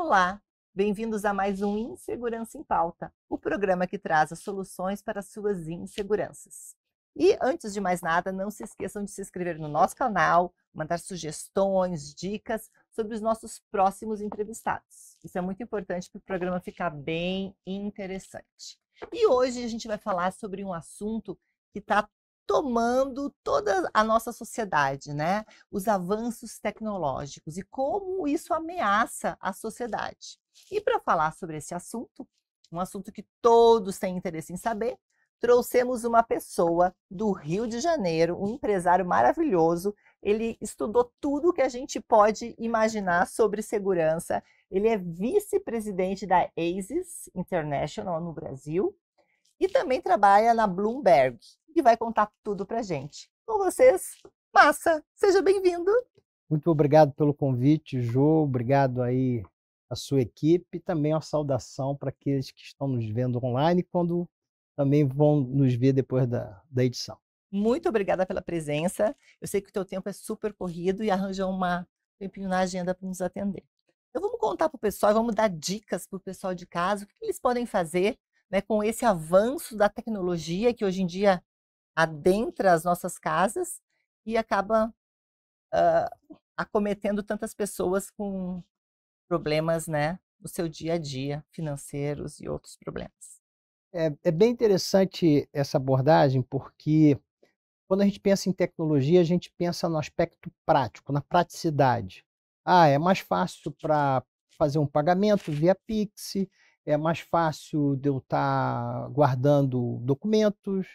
Olá, bem-vindos a mais um Insegurança em Pauta, o programa que traz as soluções para as suas inseguranças. E antes de mais nada, não se esqueçam de se inscrever no nosso canal, mandar sugestões, dicas sobre os nossos próximos entrevistados. Isso é muito importante para o programa ficar bem interessante. E hoje a gente vai falar sobre um assunto que está tomando toda a nossa sociedade, né? Os avanços tecnológicos e como isso ameaça a sociedade. E para falar sobre esse assunto, um assunto que todos têm interesse em saber, trouxemos uma pessoa do Rio de Janeiro, um empresário maravilhoso. Ele estudou tudo que a gente pode imaginar sobre segurança. Ele é vice-presidente da ASIS International no Brasil e também trabalha na Bloomberg e vai contar tudo para a gente. Com vocês, Massa, seja bem-vindo. Muito obrigado pelo convite, Jô. Obrigado aí à sua equipe e também uma saudação para aqueles que estão nos vendo online quando também vão nos ver depois da edição. Muito obrigada pela presença. Eu sei que o teu tempo é super corrido e arranjou um tempinho na agenda para nos atender. Então vamos contar para o pessoal, vamos dar dicas para o pessoal de casa, o que eles podem fazer, né, com esse avanço da tecnologia que hoje em dia adentra as nossas casas e acaba acometendo tantas pessoas com problemas, né, no seu dia a dia, financeiros e outros problemas. É bem interessante essa abordagem, porque quando a gente pensa em tecnologia, a gente pensa no aspecto prático, na praticidade. Ah, é mais fácil para fazer um pagamento via Pix, é mais fácil de eu estar guardando documentos,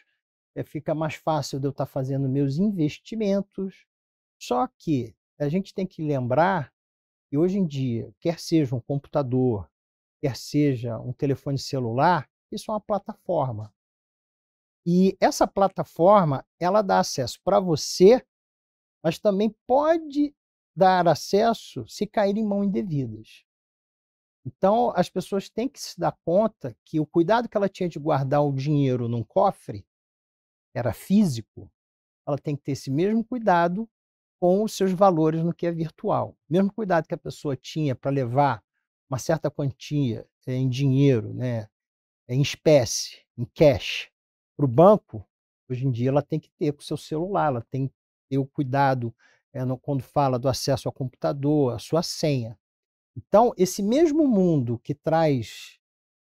fica mais fácil de eu estar fazendo meus investimentos. Só que a gente tem que lembrar que hoje em dia, quer seja um computador, quer seja um telefone celular, isso é uma plataforma. E essa plataforma, ela dá acesso para você, mas também pode dar acesso se cair em mãos indevidas. Então, as pessoas têm que se dar conta que o cuidado que ela tinha de guardar o dinheiro num cofre, era físico, ela tem que ter esse mesmo cuidado com os seus valores no que é virtual. Mesmo cuidado que a pessoa tinha para levar uma certa quantia em dinheiro, né, em espécie, em cash, para o banco, hoje em dia ela tem que ter com o seu celular, ela tem que ter o cuidado quando fala do acesso ao computador, a sua senha. Então, esse mesmo mundo que traz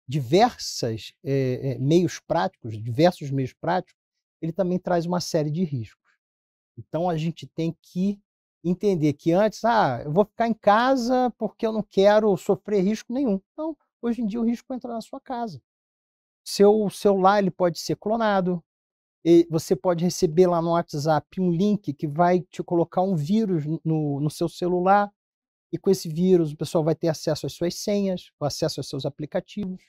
diversos meios práticos, ele também traz uma série de riscos. Então a gente tem que entender que antes, eu vou ficar em casa porque eu não quero sofrer risco nenhum. Não, hoje em dia o risco entra na sua casa. Seu celular ele pode ser clonado, e você pode receber lá no WhatsApp um link que vai te colocar um vírus no seu celular, e com esse vírus o pessoal vai ter acesso às suas senhas, acesso aos seus aplicativos.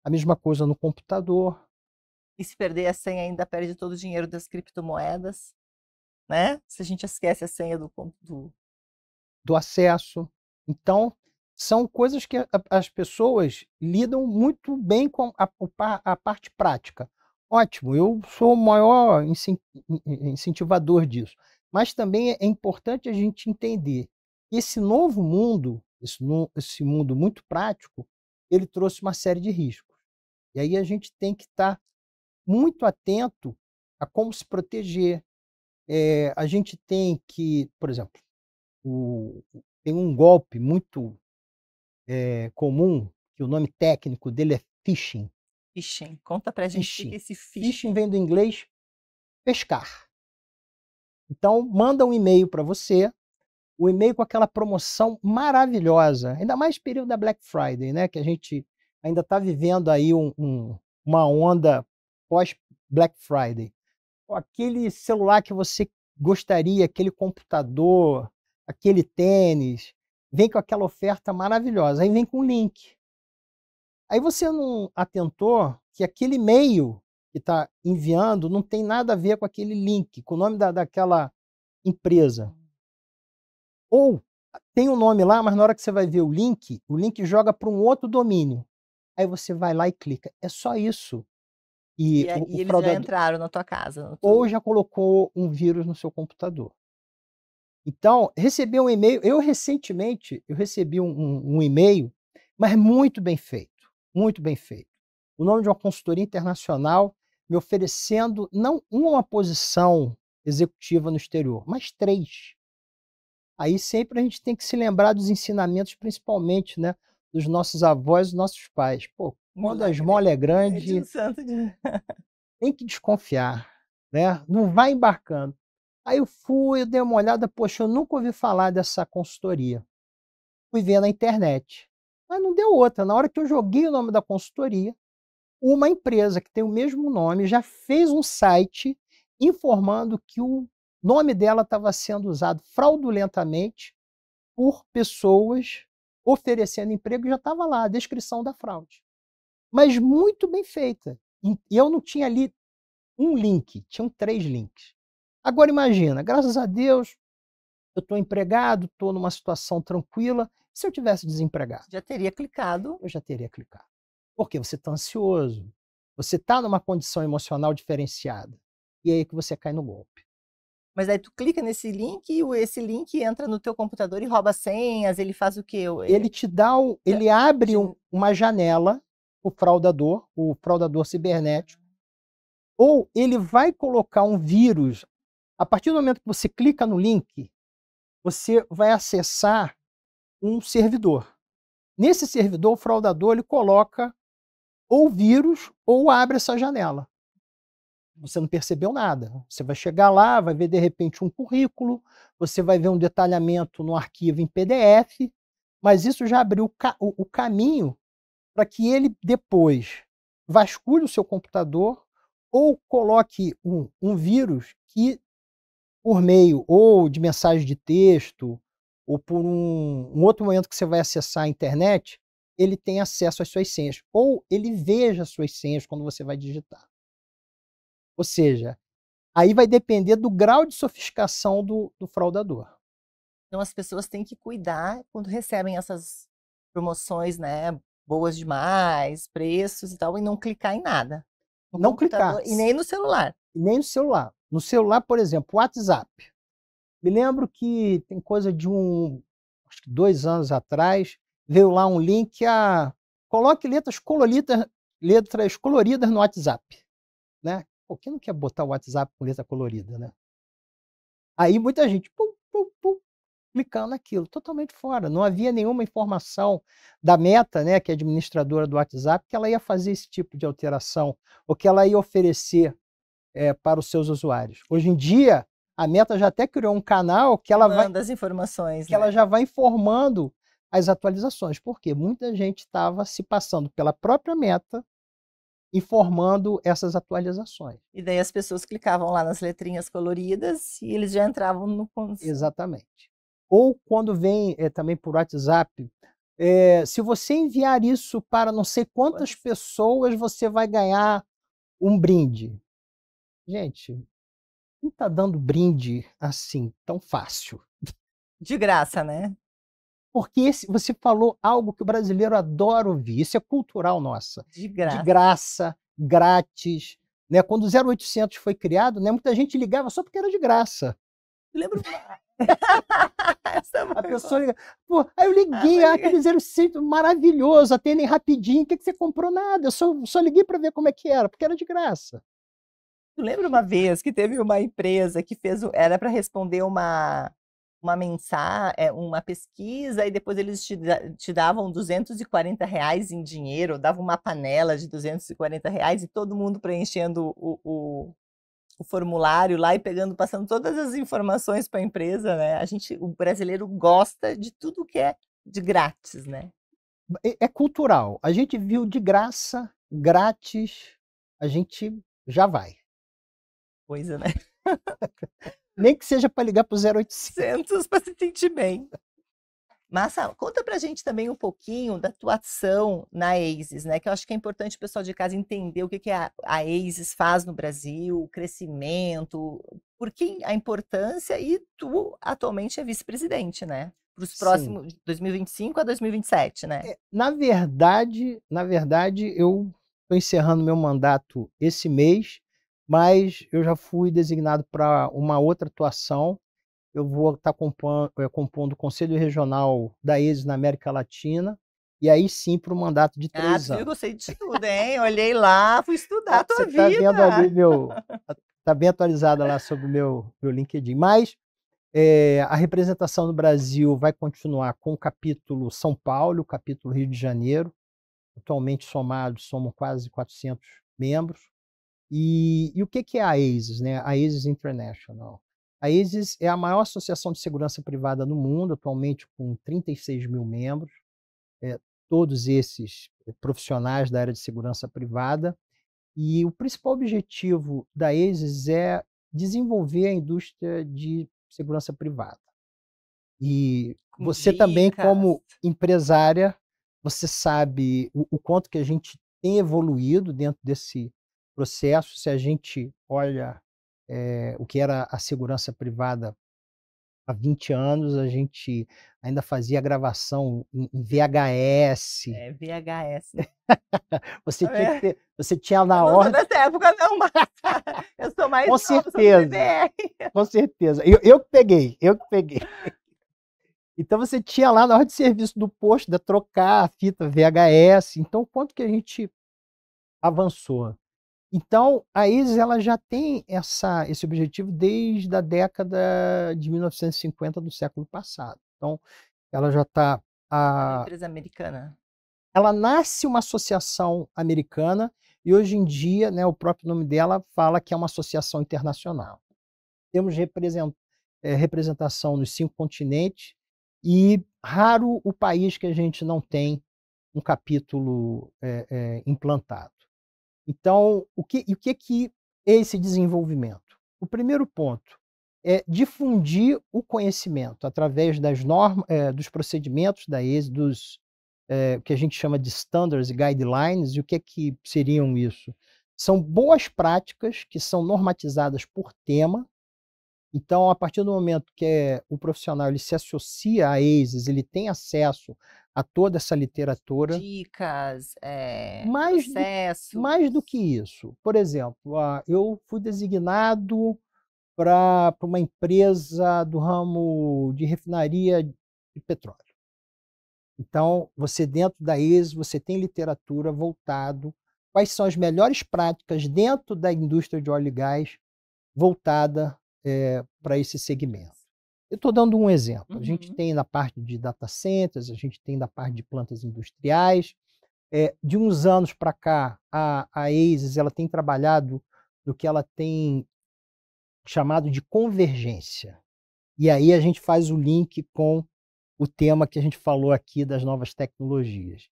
A mesma coisa no computador. E se perder a senha, ainda perde todo o dinheiro das criptomoedas, né? Se a gente esquece a senha Do acesso. Então, são coisas que as pessoas lidam muito bem com a parte prática. Ótimo, eu sou o maior incentivador disso, mas também é importante a gente entender que esse novo mundo, esse mundo muito prático, ele trouxe uma série de riscos. E aí a gente tem que estar muito atento a como se proteger. A gente tem que, por exemplo, o tem um golpe muito, comum, que o nome técnico dele é phishing. phishing. Conta pra gente o que Phishing. é esse Phishing phishing. vem do inglês pescar. Então manda um e-mail para você, o e-mail com aquela promoção maravilhosa, ainda mais período da Black Friday, né, que a gente ainda está vivendo aí uma onda pós Black Friday. Aquele celular que você gostaria, aquele computador, aquele tênis, vem com aquela oferta maravilhosa, aí vem com um link. Aí você não atentou que aquele e-mail que está enviando não tem nada a ver com aquele link, com o nome daquela empresa. Ou tem um nome lá, mas na hora que você vai ver o link joga para um outro domínio. Aí você vai lá e clica. É só isso. E E o eles já fraudador entraram na tua casa, ou já colocou um vírus no seu computador. Então, receber um e-mail, eu recentemente, eu recebi um e-mail, mas muito bem feito, muito bem feito. O nome de uma consultoria internacional me oferecendo não uma posição executiva no exterior, mas 3. Aí sempre a gente tem que se lembrar dos ensinamentos, principalmente, né, dos nossos avós, dos nossos pais. Pô, quando a Milagre esmola é é de um grande, santo de tem que desconfiar, né? Não vai embarcando. Aí eu fui, eu dei uma olhada, poxa, eu nunca ouvi falar dessa consultoria. Fui ver na internet. Mas não deu outra. Na hora que eu joguei o nome da consultoria, uma empresa que tem o mesmo nome já fez um site informando que o nome dela estava sendo usado fraudulentamente por pessoas oferecendo emprego, e já estava lá a descrição da fraude. Mas muito bem feita. E eu não tinha ali um link, tinham 3 links. Agora imagina, graças a Deus, eu estou empregado, estou numa situação tranquila. Se eu tivesse desempregado, já teria clicado. eu já teria clicado. Porque você está ansioso, você está numa condição emocional diferenciada. E é aí que você cai no golpe. Mas aí tu clica nesse link e esse link entra no teu computador e rouba senhas, ele faz o quê? Ele te dá, ele abre uma janela, o fraudador cibernético, ou ele vai colocar um vírus. A partir do momento que você clica no link, você vai acessar um servidor. Nesse servidor, o fraudador ele coloca ou vírus ou abre essa janela. Você não percebeu nada. Você vai chegar lá, vai ver de repente um currículo, você vai ver um detalhamento no arquivo em PDF, mas isso já abriu o caminho para que ele depois vasculhe o seu computador ou coloque um vírus que, por meio ou de mensagem de texto, ou por um outro momento que você vai acessar a internet, ele tem acesso às suas senhas, ou ele veja as suas senhas quando você vai digitar. Ou seja, aí vai depender do grau de sofisticação do fraudador. Então as pessoas têm que cuidar quando recebem essas promoções, né, boas demais, preços e tal, e não clicar em nada. No Não clicar. computador e nem no celular. E nem no celular. No celular, por exemplo, WhatsApp. Me lembro que tem coisa de acho que 2 anos atrás, veio lá um link coloque letras coloridas no WhatsApp, né. Pô, quem não quer botar o WhatsApp com letra colorida, né? Aí muita gente pum, pum, pum, clicando naquilo, totalmente fora. Não havia nenhuma informação da Meta, né, que é administradora do WhatsApp, que ela ia fazer esse tipo de alteração, ou que ela ia oferecer para os seus usuários. Hoje em dia, a Meta já até criou um canal que ela Manda as informações, ela né? já vai informando as atualizações, porque muita gente estava se passando pela própria Meta, informando essas atualizações. E daí as pessoas clicavam lá nas letrinhas coloridas e eles já entravam no Exatamente. Ou quando vem também por WhatsApp, se você enviar isso para não sei quantas pessoas, você vai ganhar um brinde. Gente, quem está dando brinde assim, tão fácil? de graça, né? Porque você falou algo que o brasileiro adora ouvir, isso é cultural nossa. De De graça. graça, grátis, né? Quando o 0800 foi criado, né, muita gente ligava só porque era de graça. Lembro essa A foi pessoa boa. liga, pô, aí eu liguei, foi aquele 0800 maravilhoso, atendem rapidinho, o que você comprou? Nada, eu só liguei para ver como é que era, porque era de graça. Tu lembra uma vez que teve uma empresa que era para responder uma uma pesquisa e depois eles te davam R$ 240 em dinheiro, davam uma panela de R$ 240 e todo mundo preenchendo o formulário lá e passando todas as informações para a empresa, né? O brasileiro gosta de tudo que é de grátis, né? É cultural. A gente viu de graça, grátis, a gente já vai. Coisa, né? Nem que seja para ligar para o 0800. Para se sentir bem. Massa, conta pra gente também um pouquinho da tua ação na ASES, né? Que eu acho que é importante o pessoal de casa entender o que a ASES faz no Brasil, o crescimento, por que a importância, e tu atualmente é vice-presidente, né? Para os Sim. próximos, de 2025 a 2027, né? Na verdade, eu estou encerrando meu mandato esse mês, mas eu já fui designado para uma outra atuação. eu vou estar compondo o Conselho Regional da ESES na América Latina, e aí sim para um mandato de Ah, 3 tu viu que anos. eu sei de tudo, hein? Olhei lá, fui estudar a Você tua está vendo ali vida. está bem atualizada lá sobre o meu LinkedIn. Mas a representação no Brasil vai continuar com o capítulo São Paulo, o capítulo Rio de Janeiro. Atualmente somados, somos quase 400 membros. E o que é a ASIS, né? A ASIS International. A ASIS é a maior associação de segurança privada no mundo, atualmente com 36 mil membros, todos esses profissionais da área de segurança privada. E o principal objetivo da ASIS é desenvolver a indústria de segurança privada. E Com você também, dicas. como empresária, você sabe o quanto que a gente tem evoluído dentro desse processo. Se a gente olha o que era a segurança privada há 20 anos, a gente ainda fazia gravação em VHS. É, VHS. Você tinha Eu na não sou ordem, dessa época, não, mas eu sou mais com nova, sou do certeza, DDR. com certeza. Eu que peguei, eu que peguei. Então você tinha lá na hora de serviço do posto, de trocar a fita VHS. Então, quanto que a gente avançou? Então, a ISIS ela já tem esse objetivo desde a década de 1950 do século passado. Então, ela já está. É uma empresa americana. Ela nasce uma associação americana e hoje em dia, né, o próprio nome dela fala que é uma associação internacional. Temos representação nos 5 continentes e raro o país que a gente não tem um capítulo implantado. Então, o que é esse desenvolvimento? O primeiro ponto é difundir o conhecimento através das normas, dos procedimentos da ESE, que a gente chama de standards e guidelines. E o que seriam isso? São boas práticas que são normatizadas por tema. Então, a partir do momento que o profissional ele se associa à ASIS, ele tem acesso a toda essa literatura. Dicas, Mais do, processos. mais do que isso, por exemplo, eu fui designado para uma empresa do ramo de refinaria de petróleo. Então, você dentro da ASIS, você tem literatura voltado quais são as melhores práticas dentro da indústria de óleo e gás voltada para esse segmento. Eu estou dando um exemplo. A gente tem na parte de data centers, a gente tem na parte de plantas industriais. De uns anos para cá, a ASIS ela tem trabalhado no que ela tem chamado de convergência. E aí a gente faz o link com o tema que a gente falou aqui das novas tecnologias.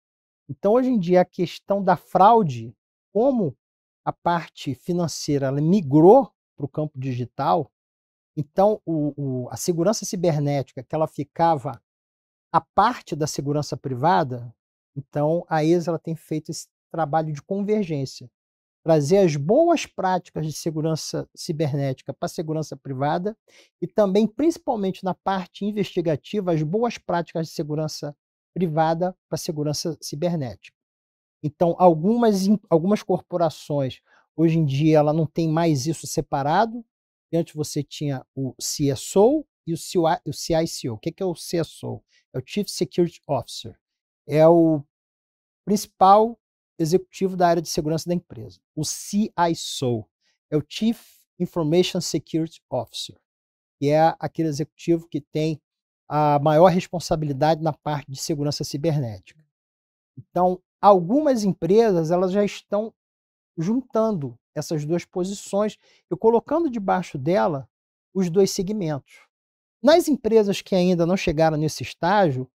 Então, hoje em dia, a questão da fraude, como a parte financeira ela migrou para o campo digital, então a segurança cibernética, que ela ficava à parte da segurança privada, então a ESA ela tem feito esse trabalho de convergência, trazer as boas práticas de segurança cibernética para a segurança privada e também, principalmente na parte investigativa, as boas práticas de segurança privada para a segurança cibernética. Então, algumas corporações, hoje em dia, ela não tem mais isso separado. Antes você tinha o CSO e o CICO. O que é o CSO? É o Chief Security Officer. É o principal executivo da área de segurança da empresa. O CISO é o Chief Information Security Officer, que é aquele executivo que tem a maior responsabilidade na parte de segurança cibernética. Então, algumas empresas elas já estão juntando essas duas posições e colocando debaixo dela os dois segmentos. Nas empresas que ainda não chegaram nesse estágio,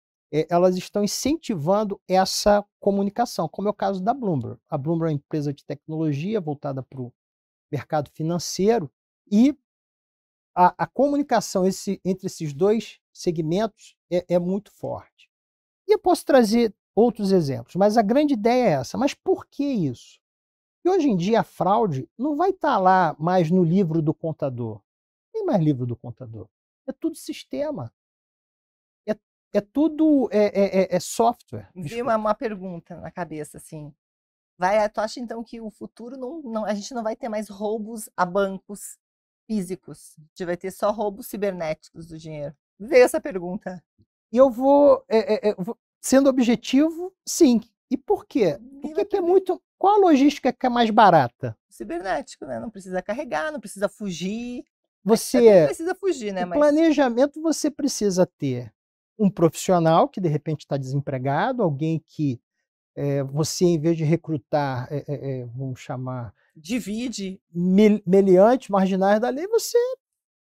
elas estão incentivando essa comunicação, como é o caso da Bloomberg. A Bloomberg é uma empresa de tecnologia voltada para o mercado financeiro e a comunicação entre esses dois segmentos é muito forte. E eu posso trazer outros exemplos, mas a grande ideia é essa. Mas por que isso? E hoje em dia a fraude não vai estar lá mais no livro do contador. Não tem mais livro do contador. É tudo sistema. É tudo software. Me veio uma pergunta na cabeça, assim. Tu acha então que o futuro a gente não vai ter mais roubos a bancos, físicos? A gente vai ter só roubos cibernéticos do dinheiro? Veio essa pergunta. E eu vou sendo objetivo, sim. E por quê? Ninguém vai Porque é perder. muito qual a logística que é mais barata? Cibernético, né? Não precisa carregar, não precisa fugir. Até Você precisa fugir, né? o Mas planejamento você precisa ter um profissional que de repente está desempregado, alguém que, você em vez de recrutar, vamos chamar, divide, meliantes, marginais da lei, você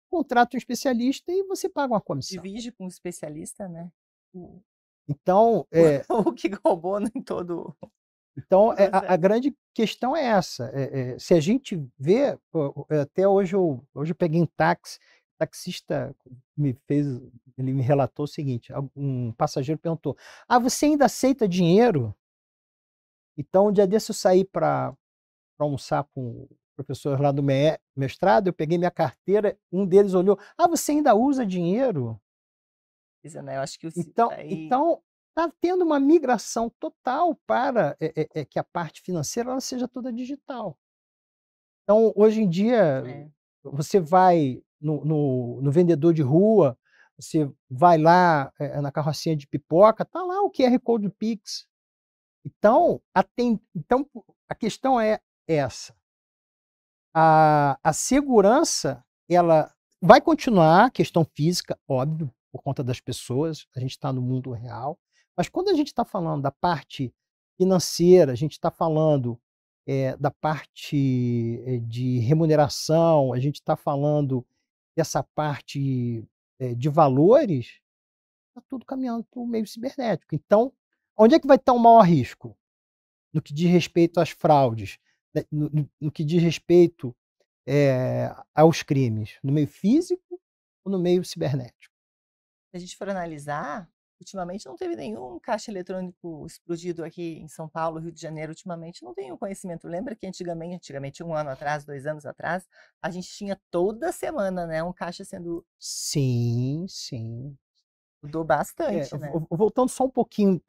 contrata um especialista e você paga uma comissão. divide com o especialista, né? O, Então, o que roubou em todo o Então, a processo. grande questão é essa, se a gente vê, até hoje eu peguei um táxi, o taxista me fez ele me relatou o seguinte, um passageiro perguntou: "Ah, você ainda aceita dinheiro?". Então, um dia desse eu saí para almoçar com professores lá do mestrado, eu peguei minha carteira, um deles olhou: "Ah, você ainda usa dinheiro?". Né? Eu acho que Então aí então está tendo uma migração total para, que a parte financeira ela seja toda digital. Então, hoje em dia, é, você vai no vendedor de rua, você vai lá, na carrocinha de pipoca, tá lá o QR Code do Pix. Então a questão é essa, a segurança, ela vai continuar, a questão física, óbvio, por conta das pessoas, a gente está no mundo real, mas quando a gente está falando da parte financeira, a gente está falando, da parte, de remuneração, a gente está falando dessa parte, de valores, está tudo caminhando para o meio cibernético. Então, onde é que vai estar o maior risco? No que diz respeito às fraudes, né, no que diz respeito aos crimes, no meio físico ou no meio cibernético? se a gente for analisar, ultimamente não teve nenhum caixa eletrônico explodido aqui em São Paulo, Rio de Janeiro, ultimamente não tenho conhecimento. Lembra que antigamente, 1 ano atrás, 2 anos atrás, a gente tinha toda semana, né, um caixa sendo Sim, sim. mudou bastante, né. Voltando só um pouquinho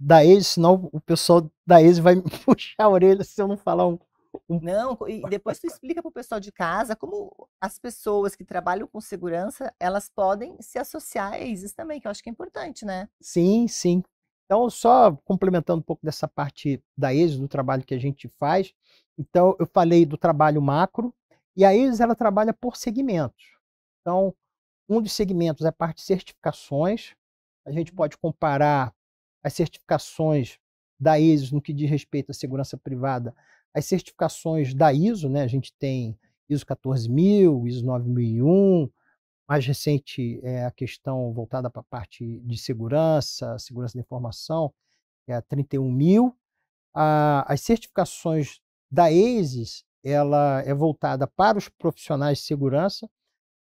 da Exe, senão o pessoal da Exe vai me puxar a orelha se eu não falar um Não, e depois tu explica para o pessoal de casa como as pessoas que trabalham com segurança, elas podem se associar a ISIS também, que eu acho que é importante, né. sim, sim. Então, só complementando um pouco dessa parte da Exe, do trabalho que a gente faz, então eu falei do trabalho macro, e a Exe ela trabalha por segmentos. Então, um dos segmentos é a parte de certificações, a gente Uhum. pode comparar as certificações da ISO no que diz respeito à segurança privada, as certificações da ISO, né, a gente tem ISO 14000, ISO 9001, mais recente é a questão voltada para a parte de segurança, segurança da informação, que é a 31000. As certificações da ASIS, ela é voltada para os profissionais de segurança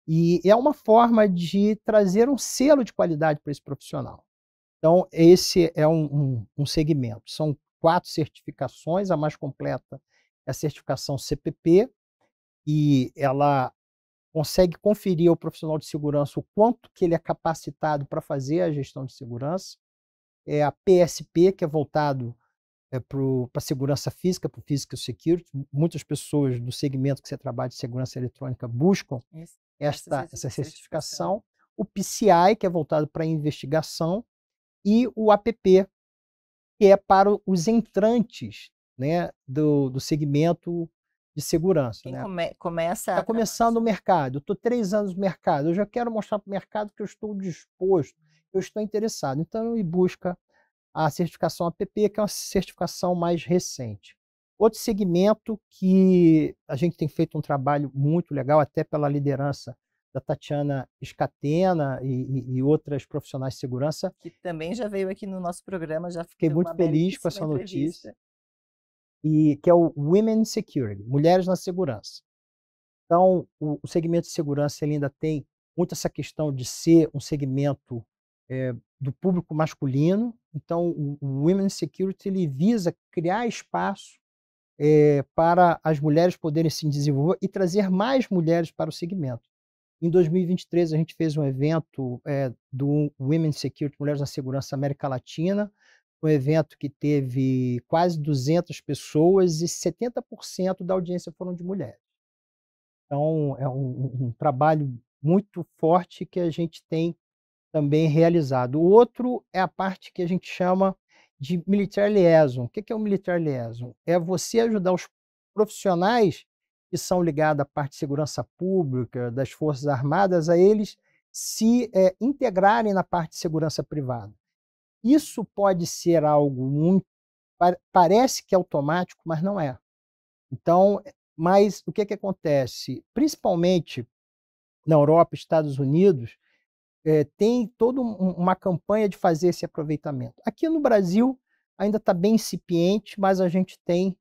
e é uma forma de trazer um selo de qualidade para esse profissional. Então, esse é um segmento. São 4 certificações, a mais completa é a certificação CPP, e ela consegue conferir ao profissional de segurança o quanto que ele é capacitado para fazer a gestão de segurança. É a PSP, que é voltado para a segurança física, para o Physical Security. Muitas pessoas do segmento que você trabalha de segurança eletrônica buscam Essa essa certificação. certificação. O PCI, que é voltado para a investigação, e o APP, que é para os entrantes, né, do segmento de segurança, Quem né. começa Está a trabalhar começando o mercado, eu estou 3 anos no mercado, eu já quero mostrar para o mercado que eu estou disposto, eu estou interessado, então ele busca a certificação APP, que é uma certificação mais recente. Outro segmento que a gente tem feito um trabalho muito legal, até pela liderança da Tatiana Scatena e outras profissionais de segurança, que também já veio aqui no nosso programa, já fiquei deu muito uma feliz com belíssima essa notícia, entrevista. e que é o Women in Security, Mulheres na Segurança. Então, o segmento de segurança ele ainda tem muito essa questão de ser um segmento, do público masculino, então o Women in Security ele visa criar espaço, para as mulheres poderem se desenvolver e trazer mais mulheres para o segmento. Em 2023 a gente fez um evento, do Women in Security, Mulheres na Segurança América Latina, um evento que teve quase 200 pessoas e 70% da audiência foram de mulheres. Então, é um trabalho muito forte que a gente tem também realizado. O outro é a parte que a gente chama de Military Liaison. O que é o Military Liaison? É você ajudar os profissionais que são ligados à parte de segurança pública, das Forças Armadas, a eles se integrarem na parte de segurança privada. Isso pode ser algo muito, parece que é automático, mas não é. Então, mas o que acontece? Principalmente na Europa, Estados Unidos, tem toda uma campanha de fazer esse aproveitamento. Aqui no Brasil ainda está bem incipiente, mas a gente tem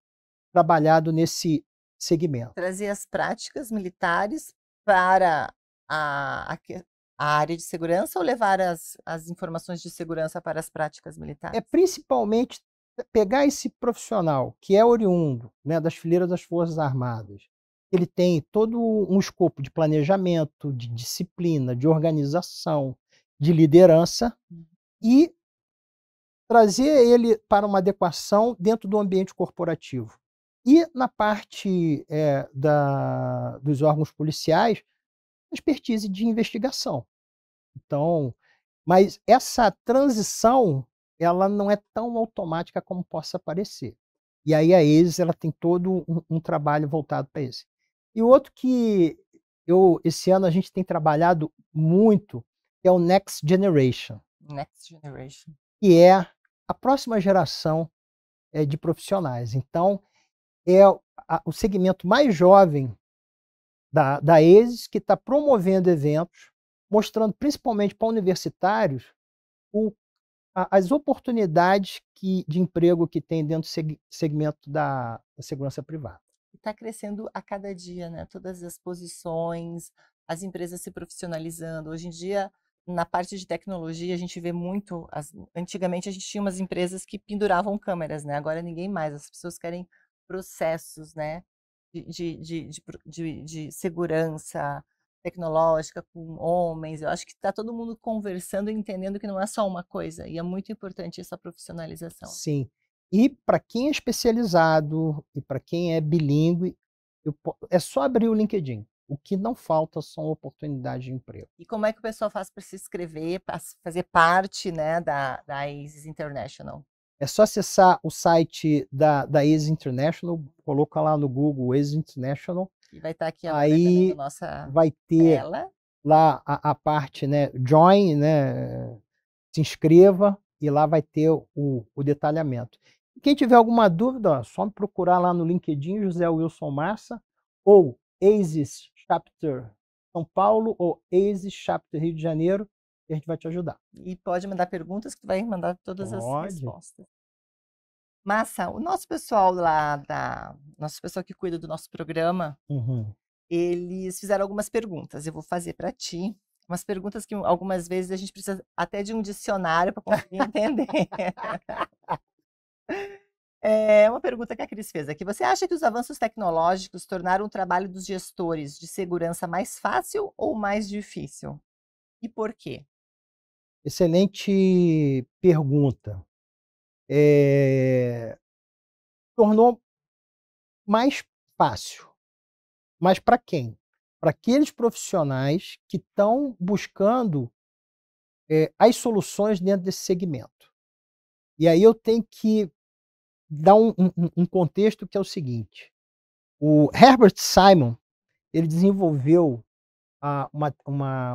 trabalhado nesse segmento. Trazer as práticas militares para a área de segurança ou levar as informações de segurança para as práticas militares? É principalmente pegar esse profissional que é oriundo, né, das fileiras das Forças Armadas. Ele tem todo um escopo de planejamento, de disciplina, de organização, de liderança, e trazer ele para uma adequação dentro do ambiente corporativo. E na parte dos órgãos policiais, expertise de investigação. Então, mas essa transição, ela não é tão automática como possa parecer. E aí a ESIS, ela tem todo um trabalho voltado para isso. E o outro que esse ano a gente tem trabalhado muito é o Next Generation. Next Generation. Que é a próxima geração de profissionais. Então, é o segmento mais jovem da ESIS que está promovendo eventos, mostrando principalmente para universitários as oportunidades de emprego que tem dentro do segmento da segurança privada. Está crescendo a cada dia, né? Todas as posições, as empresas se profissionalizando. Hoje em dia, na parte de tecnologia, a gente vê muito. Antigamente, a gente tinha umas empresas que penduravam câmeras, né? Agora ninguém mais. As pessoas querem processos, né? De segurança tecnológica com homens. Eu acho que está todo mundo conversando e entendendo que não é só uma coisa. E é muito importante essa profissionalização. Sim. E para quem é especializado e para quem é bilíngue, é só abrir o LinkedIn. O que não falta são oportunidades de emprego. E como é que o pessoal faz para se inscrever, para fazer parte, né, da ASIS International? É só acessar o site da ASIS International, coloca lá no Google ASIS International. E vai estar aqui agora aí também na nossa vai ter tela. Lá a parte, né, join, né, se inscreva, e lá vai ter o detalhamento. Quem tiver alguma dúvida, ó, só me procurar lá no LinkedIn, José Wilson Massa, ou ASIS Chapter São Paulo, ou ASIS Chapter Rio de Janeiro, e a gente vai te ajudar. E pode mandar perguntas que tu vai mandar todas as respostas. Massa, o nosso pessoal nosso pessoal que cuida do nosso programa, eles fizeram algumas perguntas. Eu vou fazer para ti. Umas perguntas que algumas vezes a gente precisa até de um dicionário para conseguir entender. É uma pergunta que a Cris fez aqui. Você acha que os avanços tecnológicos tornaram o trabalho dos gestores de segurança mais fácil ou mais difícil? E por quê? Excelente pergunta. Tornou mais fácil. Mas para quem? Para aqueles profissionais que estão buscando as soluções dentro desse segmento. E aí eu tenho que dar um contexto que é o seguinte. O Herbert Simon, ele desenvolveu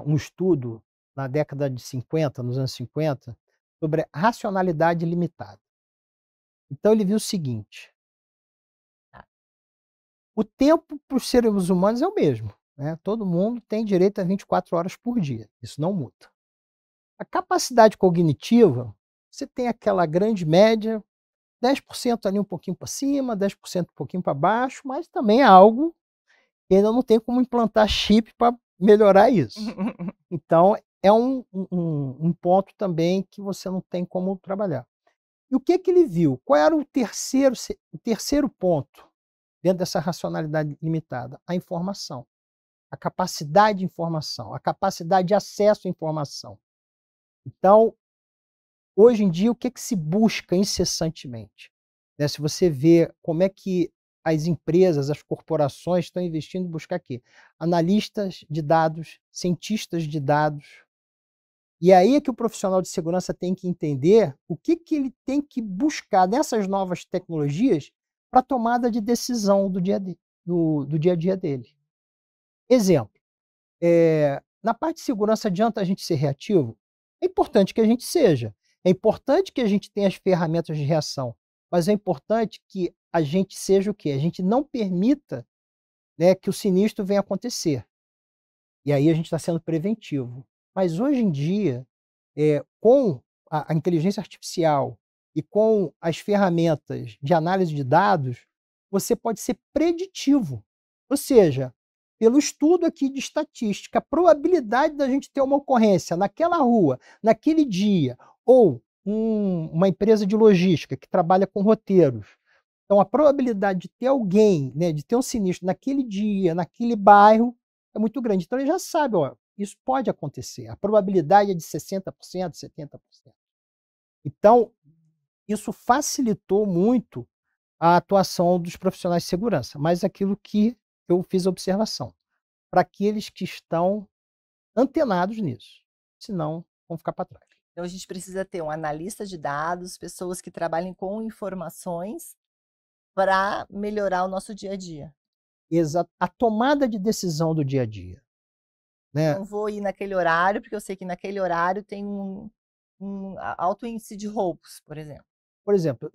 um estudo na década de 50, nos anos 50, sobre a racionalidade limitada. Então ele viu o seguinte: o tempo para os seres humanos é o mesmo, né? Todo mundo tem direito a 24 horas por dia, isso não muda. A capacidade cognitiva, você tem aquela grande média, 10% ali um pouquinho para cima, 10% um pouquinho para baixo, mas também é algo que ainda não tem como implantar chip para melhorar isso. Então, é um ponto também que você não tem como trabalhar. E o que ele viu? Qual era o terceiro ponto dentro dessa racionalidade limitada? A informação. A capacidade de informação, a capacidade de acesso à informação. Então, hoje em dia, o que se busca incessantemente? Se você vê como é que as empresas, as corporações estão investindo em buscar aqui analistas de dados, cientistas de dados. E aí é que o profissional de segurança tem que entender o que ele tem que buscar nessas novas tecnologias para a tomada de decisão do dia a dia dele. Exemplo, na parte de segurança adianta a gente ser reativo? É importante que a gente seja. É importante que a gente tenha as ferramentas de reação, mas é importante que a gente seja o quê? A gente não permita, né, que o sinistro venha acontecer. E aí a gente está sendo preventivo. Mas hoje em dia, com a inteligência artificial e com as ferramentas de análise de dados, você pode ser preditivo. Ou seja, pelo estudo aqui de estatística, a probabilidade da gente ter uma ocorrência naquela rua, naquele dia, ou uma empresa de logística que trabalha com roteiros. Então, a probabilidade de ter alguém, né, de ter um sinistro naquele dia, naquele bairro, é muito grande. Então, ele já sabe, ó, isso pode acontecer. A probabilidade é de 60%, 70%. Então, isso facilitou muito a atuação dos profissionais de segurança, mas aquilo que eu fiz a observação, para aqueles que estão antenados nisso, senão vão ficar para trás. Então a gente precisa ter um analista de dados, pessoas que trabalhem com informações para melhorar o nosso dia a dia. Exato. A tomada de decisão do dia a dia, né? Não vou ir naquele horário, porque eu sei que naquele horário tem um alto índice de roubos, por exemplo. Por exemplo,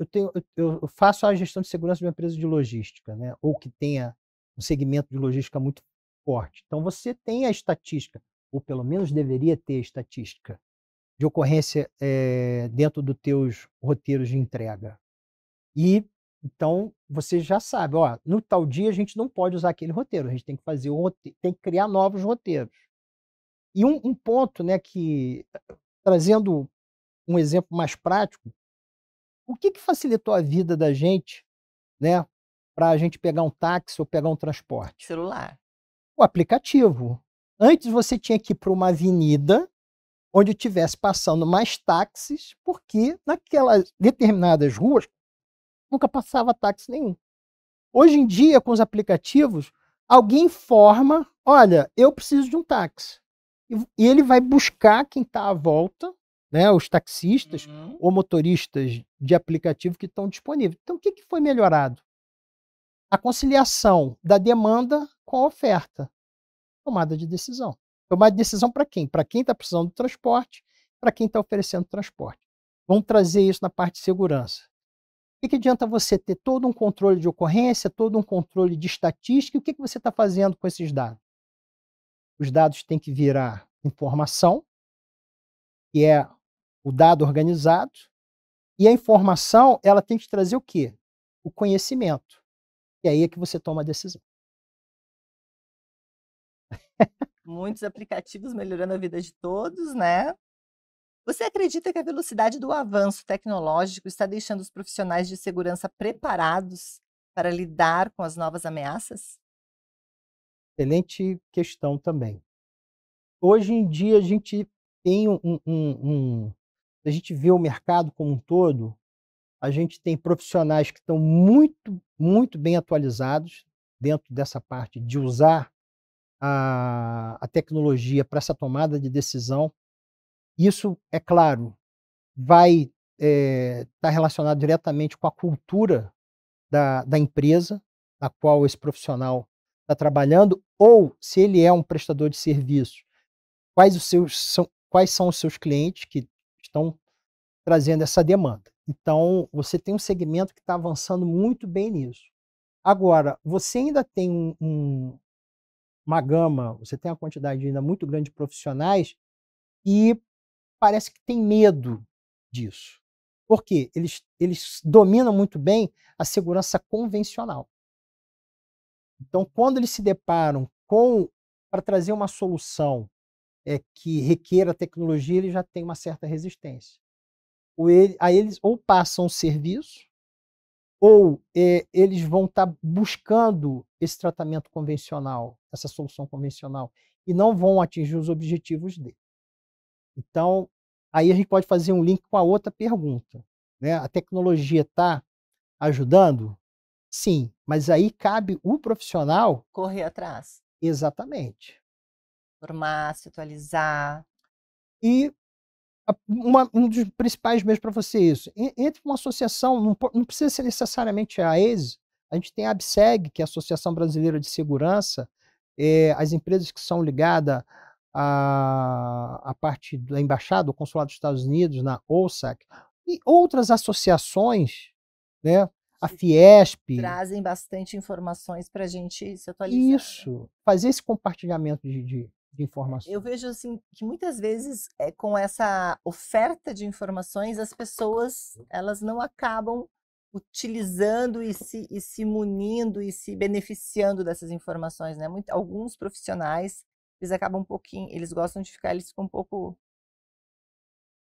eu faço a gestão de segurança de uma empresa de logística, né? Ou que tenha um segmento de logística muito forte. Então você tem a estatística, ou pelo menos deveria ter estatística, de ocorrência dentro dos teus roteiros de entrega. E então você já sabe, ó, no tal dia a gente não pode usar aquele roteiro, a gente tem que fazer o roteiro, tem que criar novos roteiros. E um ponto, né, que trazendo um exemplo mais prático, o que facilitou a vida da gente, né, para a gente pegar um táxi ou pegar um transporte? Celular. O aplicativo. Antes você tinha que ir para uma avenida onde tivesse passando mais táxis, porque naquelas determinadas ruas nunca passava táxi nenhum. Hoje em dia, com os aplicativos, alguém informa: olha, eu preciso de um táxi. E ele vai buscar quem está à volta, né, os taxistas ou motoristas de aplicativo que estão disponíveis. Então, o que foi melhorado? A conciliação da demanda com a oferta. Tomada de decisão. Tomada de decisão para quem? Para quem está precisando do transporte, para quem está oferecendo transporte. Vamos trazer isso na parte de segurança. O que adianta você ter todo um controle de ocorrência, todo um controle de estatística, e o que você está fazendo com esses dados? Os dados têm que virar informação, que é o dado organizado, e a informação ela tem que trazer o quê? O conhecimento. E aí é que você toma a decisão. Muitos aplicativos melhorando a vida de todos, né? Você acredita que a velocidade do avanço tecnológico está deixando os profissionais de segurança preparados para lidar com as novas ameaças? Excelente questão também. Hoje em dia a gente tem a gente vê o mercado como um todo, a gente tem profissionais que estão muito, muito bem atualizados dentro dessa parte de usar a tecnologia para essa tomada de decisão. Isso, é claro, vai estar relacionado diretamente com a cultura da empresa na qual esse profissional está trabalhando, ou se ele é um prestador de serviço, quais são os seus clientes que estão trazendo essa demanda. Então, você tem um segmento que está avançando muito bem nisso. Agora, você ainda tem uma gama, você tem uma quantidade ainda muito grande de profissionais e parece que tem medo disso. Por quê? Eles dominam muito bem a segurança convencional. Então, quando eles se deparam para trazer uma solução que requer tecnologia, ele já tem uma certa resistência. Aí eles ou passam o serviço, ou eles vão estar buscando esse tratamento convencional, essa solução convencional, e não vão atingir os objetivos dele. Então, aí a gente pode fazer um link com a outra pergunta, né? A tecnologia está ajudando? Sim, mas aí cabe o profissional. Correr atrás, Exatamente. formar, se atualizar. E um dos principais meios para você isso, entre uma associação, não precisa ser necessariamente a AESE, a gente tem a ABSEG, que é a Associação Brasileira de Segurança, as empresas que são ligadas à parte da embaixada, do consulado dos Estados Unidos, na OSAC, e outras associações, né, a Que Fiesp, trazem bastante informações para a gente se atualizar, né. isso, fazer esse compartilhamento de Eu informações. vejo, assim, que muitas vezes, com essa oferta de informações, as pessoas, elas não acabam utilizando e se munindo e se beneficiando dessas informações, né. Alguns profissionais, eles acabam um pouquinho eles gostam de ficar, eles ficam um pouco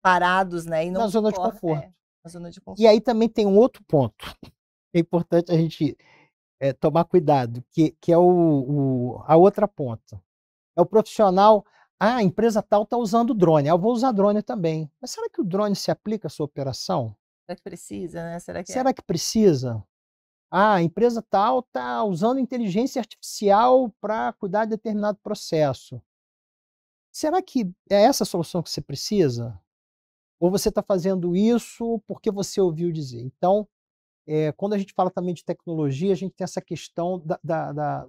parados, né, e Na não zona de correm conforto. na zona de E conforto. aí também tem um outro ponto, que é importante a gente, tomar cuidado, que é a outra ponta. É o profissional: "Ah, a empresa tal está usando drone, ah, eu vou usar drone também". Mas será que o drone se aplica à sua operação? Será que precisa, né, será que é Será que precisa? Ah, a empresa tal está usando inteligência artificial para cuidar de determinado processo. Será que é essa a solução que você precisa? Ou você está fazendo isso porque você ouviu dizer? Então, quando a gente fala também de tecnologia, a gente tem essa questão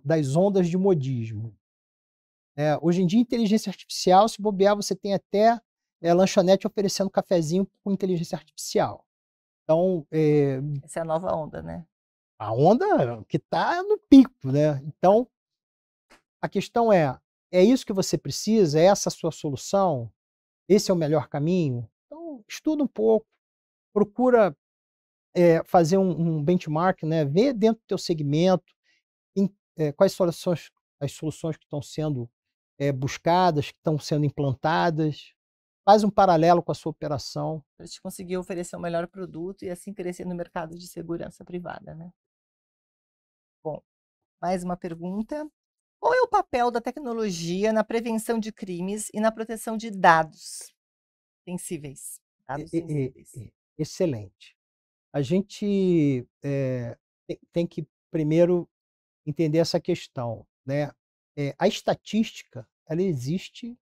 das ondas de modismo. Hoje em dia, inteligência artificial, se bobear, você tem até lanchonete oferecendo cafezinho com inteligência artificial. Então, essa é a nova onda, né. a onda que está no pico, né? Então, a questão é isso que você precisa? É essa a sua solução? Esse é o melhor caminho? Então, estuda um pouco, procura fazer um benchmark, né? Ver dentro do teu segmento quais soluções, as soluções que estão sendo buscadas, que estão sendo implantadas. Faz um paralelo com a sua operação. Pra gente conseguir oferecer o melhor produto e assim crescer no mercado de segurança privada, né. Bom, mais uma pergunta. Qual é o papel da tecnologia na prevenção de crimes e na proteção de dados sensíveis? E- Dados e- sensíveis. Excelente. A gente tem que primeiro entender essa questão, né? A estatística, ela existe.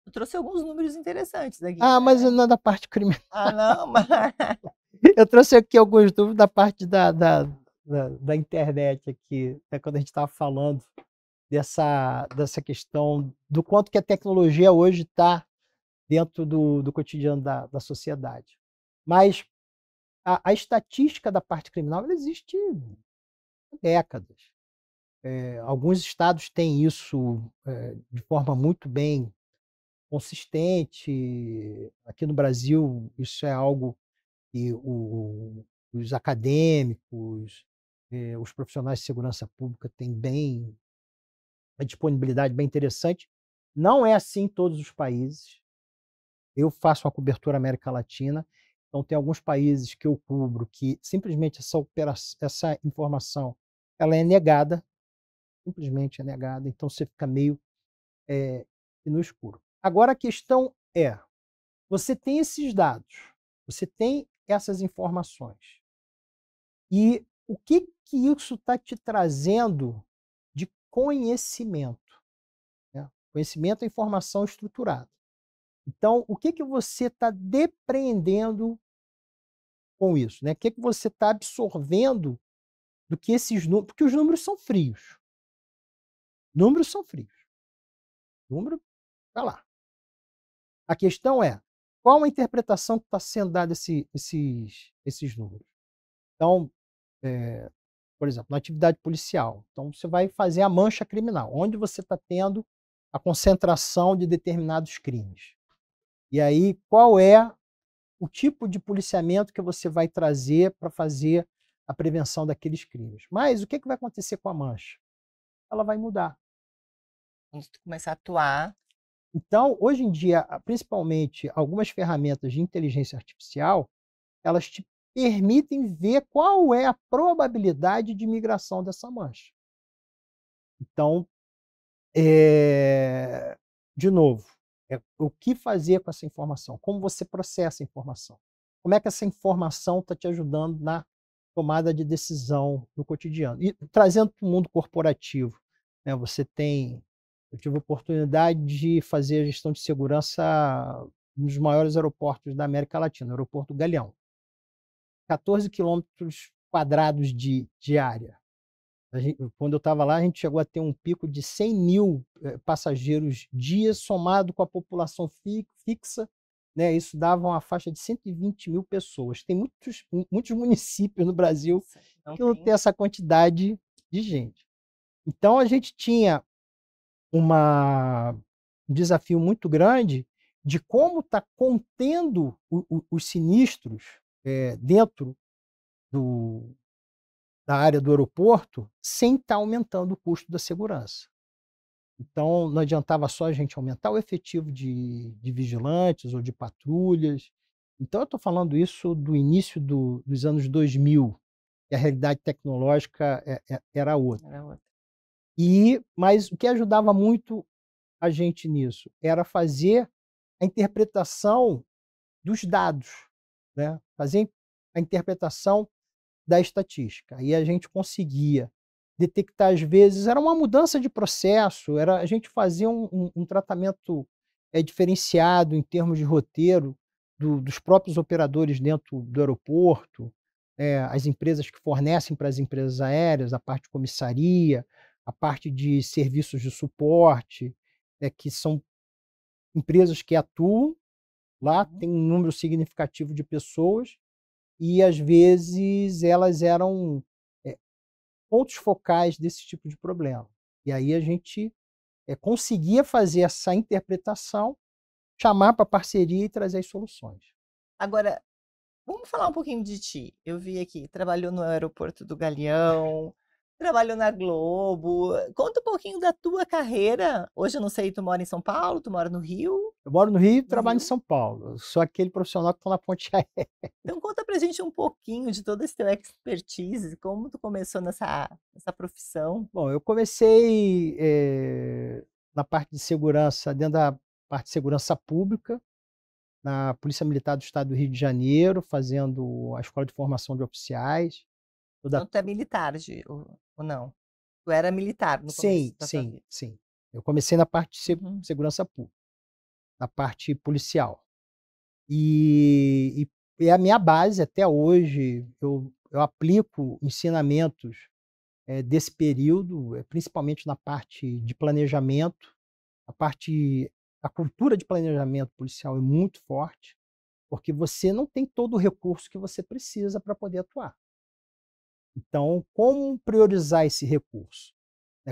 Eu trouxe alguns números interessantes aqui, Ah, mas né. não é da parte criminal. Ah, não, mas Eu trouxe aqui alguns números da parte da internet aqui, quando a gente estava falando dessa questão do quanto que a tecnologia hoje está dentro do cotidiano da sociedade. Mas a estatística da parte criminal, ela existe há décadas. Alguns estados têm isso, de forma muito bem consistente. Aqui no Brasil, isso é algo que os acadêmicos, os profissionais de segurança pública têm bem uma disponibilidade bem interessante. Não é assim em todos os países. Eu faço uma cobertura América Latina, então tem alguns países que eu cubro que simplesmente essa informação, ela é negada, simplesmente é negada, então você fica meio, no escuro. Agora a questão é, você tem esses dados, você tem essas informações, e o que que isso está te trazendo de conhecimento, né? Conhecimento é informação estruturada. Então, o que que você está depreendendo com isso, né? O que que você está absorvendo do que esses números, porque os números são frios. Números são frios. Número tá lá. A questão é, qual a interpretação que está sendo dada esses números? Então, por exemplo, na atividade policial, então você vai fazer a mancha criminal, onde você está tendo a concentração de determinados crimes. E aí, qual é o tipo de policiamento que você vai trazer para fazer a prevenção daqueles crimes? Mas o que que vai acontecer com a mancha? Ela vai mudar. Quando tu começar a atuar, Então, hoje em dia, principalmente algumas ferramentas de inteligência artificial, elas te permitem ver qual é a probabilidade de migração dessa mancha. Então, de novo, o que fazer com essa informação? Como você processa a informação? Como é que essa informação está te ajudando na tomada de decisão no cotidiano. E trazendo para o mundo corporativo, né, eu tive a oportunidade de fazer a gestão de segurança nos maiores aeroportos da América Latina, o aeroporto Galeão. 14 quilômetros quadrados de área. Quando eu estava lá, a gente chegou a ter um pico de 100.000 passageiros dia, somado com a população fixa, né? Isso dava uma faixa de 120.000 pessoas. Tem muitos municípios no Brasil Não que não tem. tem essa quantidade de gente. Então, a gente tinha um desafio muito grande de como está contendo os sinistros dentro do, da área do aeroporto sem estar aumentando o custo da segurança. Então, não adiantava só a gente aumentar o efetivo de vigilantes ou de patrulhas. Então, eu estou falando isso do início dos anos 2000, que a realidade tecnológica era outra. Era outra. Mas o que ajudava muito a gente nisso era fazer a interpretação dos dados, né? Fazer a interpretação da estatística. E a gente conseguia detectar, às vezes, era uma mudança de processo, era a gente fazia um tratamento diferenciado em termos de roteiro dos próprios operadores dentro do aeroporto, as empresas que fornecem para as empresas aéreas, a parte de comissaria, a parte de serviços de suporte, que são empresas que atuam lá, tem um número significativo de pessoas, e às vezes elas eram pontos focais desse tipo de problema. E aí a gente conseguia fazer essa interpretação, chamar para parceria e trazer as soluções. Agora, vamos falar um pouquinho de ti. Eu vi aqui, trabalhou no aeroporto do Galeão, trabalhou na Globo. Conta um pouquinho da tua carreira. Hoje eu não sei, tu mora em São Paulo, tu mora no Rio? Eu moro no Rio e No trabalho em Rio? São Paulo. Eu sou aquele profissional que está na ponte aérea. Então conta pra gente um pouquinho de todo esse teu expertise, como tu começou nessa profissão. Bom, eu comecei na parte de segurança, dentro da parte de segurança pública, na Polícia Militar do Estado do Rio de Janeiro, fazendo a escola de formação de oficiais. Então tu é militar, ou não? Tu era militar no começo Sim, da tua sim, vida. sim. Eu comecei na parte de Uhum. segurança pública, na parte policial. E a minha base até hoje, eu aplico ensinamentos desse período, principalmente na parte de planejamento. A cultura de planejamento policial é muito forte, porque você não tem todo o recurso que você precisa para poder atuar. Então, como priorizar esse recurso?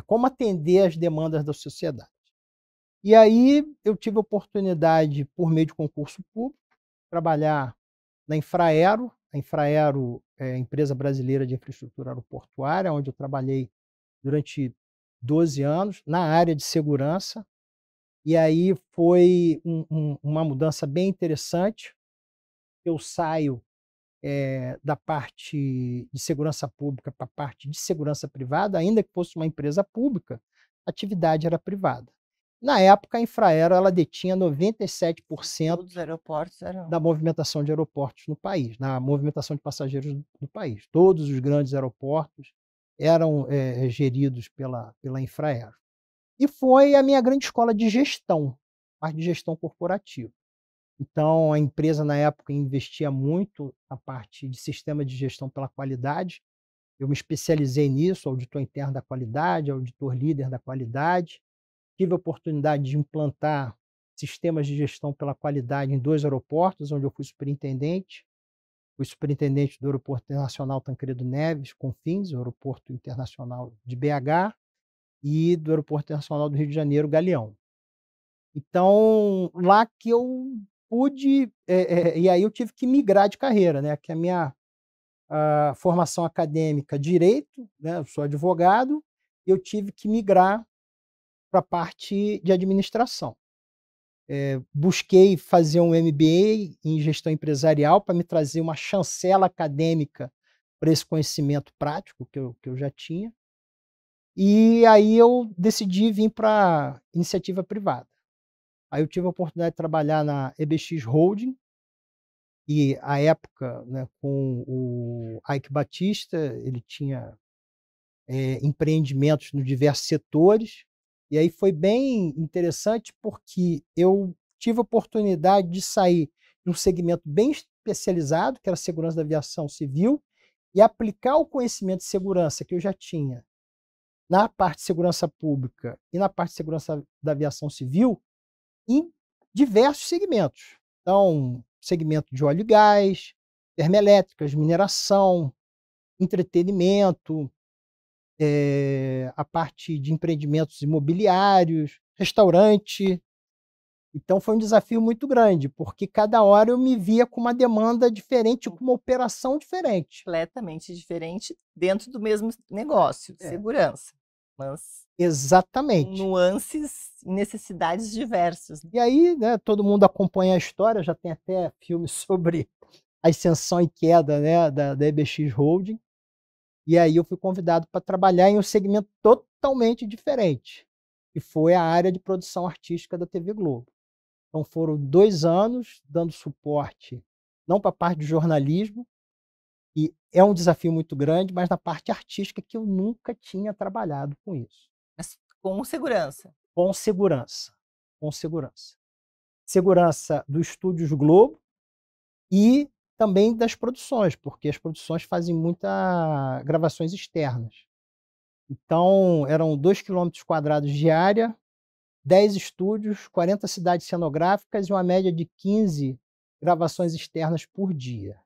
Como atender às demandas da sociedade? E aí eu tive a oportunidade, por meio de concurso público, trabalhar na Infraero. A Infraero é a empresa brasileira de infraestrutura aeroportuária, onde eu trabalhei durante 12 anos na área de segurança. E aí foi uma mudança bem interessante. Eu saio da parte de segurança pública para a parte de segurança privada, ainda que fosse uma empresa pública, a atividade era privada. Na época, a Infraero ela detinha 97% Todos os aeroportos eram. da movimentação de aeroportos no país, na movimentação de passageiros no país. Todos os grandes aeroportos eram geridos pela Infraero. E foi a minha grande escola de gestão, parte de gestão corporativa. Então, a empresa, na época, investia muito na parte de sistema de gestão pela qualidade. Eu me especializei nisso, auditor interno da qualidade, auditor líder da qualidade. Tive a oportunidade de implantar sistemas de gestão pela qualidade em 2 aeroportos, onde eu fui superintendente. Fui superintendente do Aeroporto Internacional Tancredo Neves, Confins, o Aeroporto Internacional de BH, e do Aeroporto Internacional do Rio de Janeiro, Galeão. Então, lá que eu pude, e aí eu tive que migrar de carreira, né, que a minha formação acadêmica, direito, né, eu sou advogado, eu tive que migrar para a parte de administração. Busquei fazer um MBA em gestão empresarial para me trazer uma chancela acadêmica para esse conhecimento prático que eu já tinha. E aí eu decidi vir para iniciativa privada. Aí eu tive a oportunidade de trabalhar na EBX Holding, e à época, né, com o Ike Batista, ele tinha empreendimentos nos diversos setores, e aí foi bem interessante porque eu tive a oportunidade de sair de um segmento bem especializado, que era a segurança da aviação civil, e aplicar o conhecimento de segurança que eu já tinha na parte de segurança pública e na parte de segurança da aviação civil em diversos segmentos. Então, segmento de óleo e gás, termoelétricas, mineração, entretenimento, a parte de empreendimentos imobiliários, restaurante. Então foi um desafio muito grande, porque cada hora eu me via com uma demanda diferente, com uma operação diferente. Completamente diferente dentro do mesmo negócio, É. segurança, mas com Exatamente. nuances e necessidades diversas, né. E aí, né, todo mundo acompanha a história, já tem até filme sobre a ascensão e queda, né, da EBX Holding. E aí eu fui convidado para trabalhar em um segmento totalmente diferente, que foi a área de produção artística da TV Globo. Então foram 2 anos dando suporte, não para a parte de jornalismo, e é um desafio muito grande, mas na parte artística que eu nunca tinha trabalhado com isso. Mas com segurança. Com segurança, com segurança. Segurança dos estúdios Globo e também das produções, porque as produções fazem muita gravações externas. Então, eram 2 km² de área, 10 estúdios, 40 cidades cenográficas e uma média de 15 gravações externas por dia.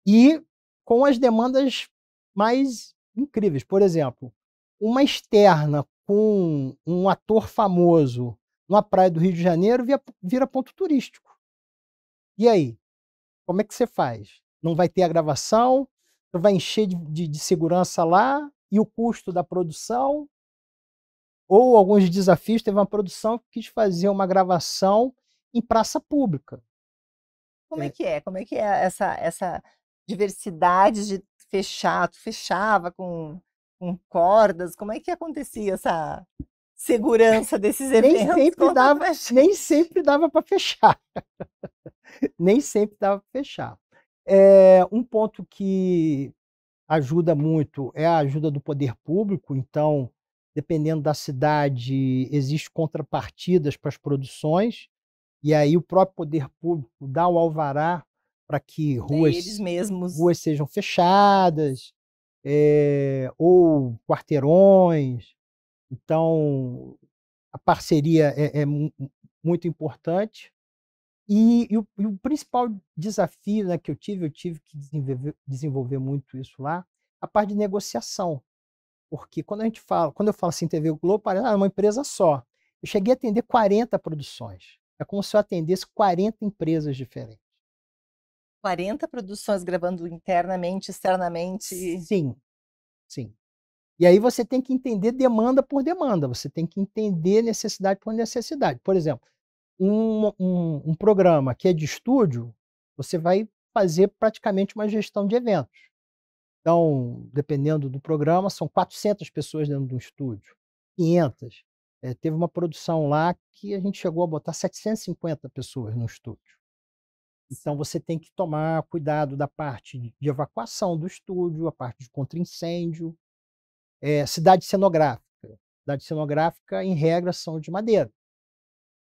E com as demandas mais incríveis. Por exemplo, uma externa com um ator famoso numa praia do Rio de Janeiro vira ponto turístico. E aí? Como é que você faz? Não vai ter a gravação, você vai encher de segurança lá, e o custo da produção, ou alguns desafios. Teve uma produção que quis fazer uma gravação em praça pública. Como é É, que é? Como é que é essa diversidade de fechar? Tu fechava com cordas? Como é que acontecia essa segurança desses nem eventos? sempre Conta dava pra gente. nem sempre dava para fechar, nem sempre dava para fechar. Um ponto que ajuda muito é a ajuda do poder público. Então, dependendo da cidade, existe contrapartidas para as produções, e aí o próprio poder público dá o alvará para que Daí eles mesmos. ruas sejam fechadas, ou quarteirões. Então, a parceria é muito importante. E o principal desafio, né, que eu tive que desenvolver muito isso lá, a parte de negociação. Porque quando eu falo assim TV Globo, parece uma empresa só. Eu cheguei a atender 40 produções. É como se eu atendesse 40 empresas diferentes. 40 produções gravando internamente, externamente. Sim, sim. E aí você tem que entender demanda por demanda, você tem que entender necessidade por necessidade. Por exemplo, um programa que é de estúdio, você vai fazer praticamente uma gestão de eventos. Então, dependendo do programa, são 400 pessoas dentro de um estúdio, 500. Teve uma produção lá que a gente chegou a botar 750 pessoas no estúdio. Então você tem que tomar cuidado da parte de evacuação do estúdio, a parte de contra-incêndio. Cidade cenográfica. Cidade cenográfica, em regra, são de madeira,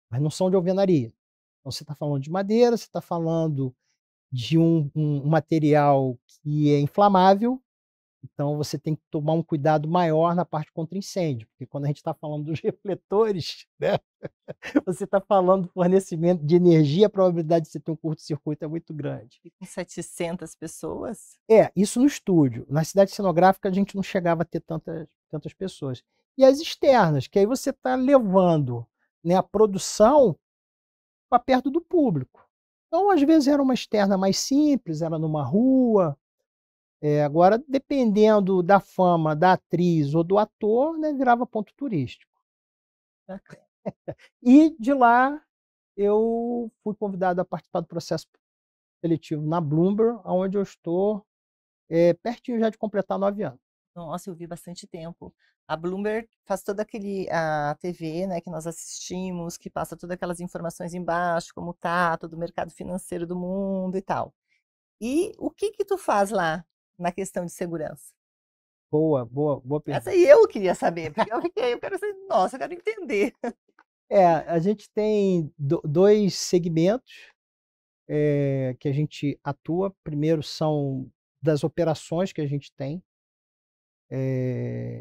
mas não são de alvenaria. Então você está falando de madeira, você está falando de um material que é inflamável. Então você tem que tomar um cuidado maior na parte contra incêndio, porque quando a gente está falando dos refletores, né, você está falando do fornecimento de energia, a probabilidade de você ter um curto-circuito é muito grande. E com 700 pessoas? Isso no estúdio. Na cidade cenográfica a gente não chegava a ter tantas pessoas. E as externas, que aí você está levando, né, a produção para perto do público. Então, às vezes era uma externa mais simples, era numa rua. Agora, dependendo da fama da atriz ou do ator, né, virava ponto turístico. Bacana. E de lá eu fui convidado a participar do processo seletivo na Bloomberg, onde eu estou pertinho já de completar 9 anos. Nossa, eu vi bastante tempo. A Bloomberg faz toda a TV, né, que nós assistimos, que passa todas aquelas informações embaixo, como tá, todo o mercado financeiro do mundo e tal. E o que que tu faz lá na questão de segurança? Boa, boa, boa Essa pergunta. aí eu queria saber, porque eu quero saber, nossa, eu quero entender. A gente tem dois segmentos que a gente atua. Primeiro são das operações que a gente tem,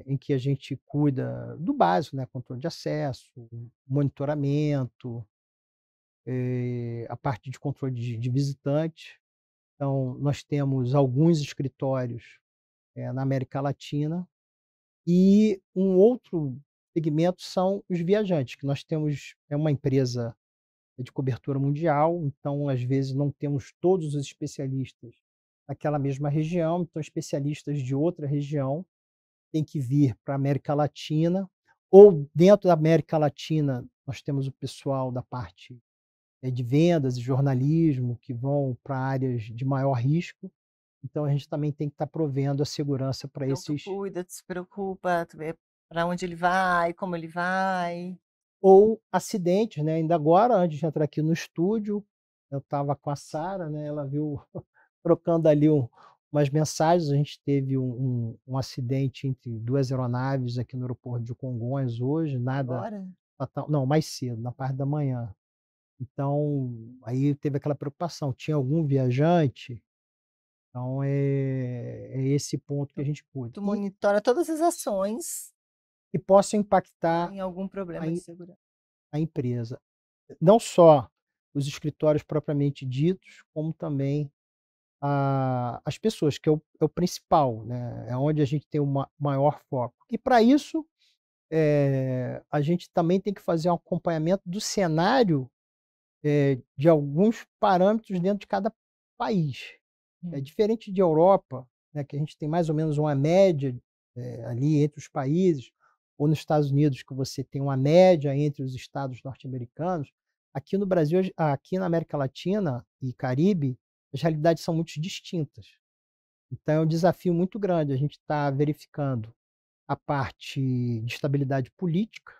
em que a gente cuida do básico, né? Controle de acesso, monitoramento, a parte de controle de visitante. Então, nós temos alguns escritórios na América Latina. E um outro segmento são os viajantes, que nós temos uma empresa de cobertura mundial, então, às vezes, não temos todos os especialistas naquela mesma região, então especialistas de outra região têm que vir para a América Latina, ou dentro da América Latina nós temos o pessoal da parte, de vendas e jornalismo, que vão para áreas de maior risco, então a gente também tem que estar provendo a segurança para Então tu esses. cuida, tu se preocupa, tu vê para onde ele vai, como ele vai. Ou acidentes, né, ainda agora, antes de entrar aqui no estúdio, eu estava com a Sara, né, ela viu trocando ali umas mensagens, a gente teve um acidente entre 2 aeronaves aqui no aeroporto de Congonhas hoje, nada Agora? fatal não, mais cedo, na parte da manhã. Então, aí teve aquela preocupação, tinha algum viajante? Então é esse ponto que a Tu gente cuida. tu E monitora todas as ações que possa que dá impactar em algum a problema de segurança. a empresa. Não só os escritórios propriamente ditos, como também as pessoas, que é o principal, né, é onde a gente tem o maior foco. E para isso, a gente também tem que fazer um acompanhamento do cenário, de alguns parâmetros dentro de cada país. É Hum. diferente de Europa, né, que a gente tem mais ou menos uma média, ali entre os países, ou nos Estados Unidos que você tem uma média entre os estados norte-americanos, aqui no Brasil, aqui na América Latina e Caribe, as realidades são muito distintas. Então é um desafio muito grande a gente estar verificando a parte de estabilidade política,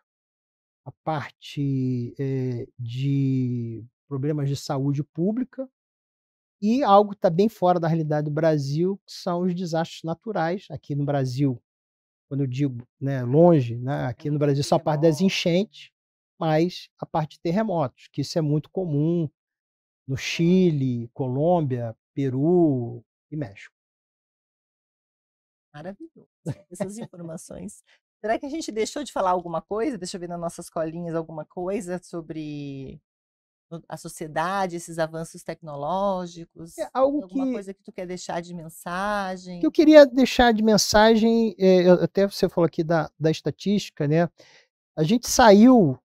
a parte, de problemas de saúde pública, e algo que está bem fora da realidade do Brasil, que são os desastres naturais. Aqui no Brasil, quando eu digo, né, longe, né, É aqui no muito Brasil só a parte das terremoto, enchentes, mas a parte de terremotos, que isso é muito comum no claro. Chile, Colômbia, Peru e México. Maravilhoso. Essas informações. Será que a gente deixou de falar alguma coisa? Deixa eu ver nas nossas colinhas alguma coisa sobre a sociedade, esses avanços É tecnológicos. Tem algo alguma coisa que tu quer deixar de que eu mensagem? queria deixar de mensagem, até você falou aqui da estatística, né, a gente saiu,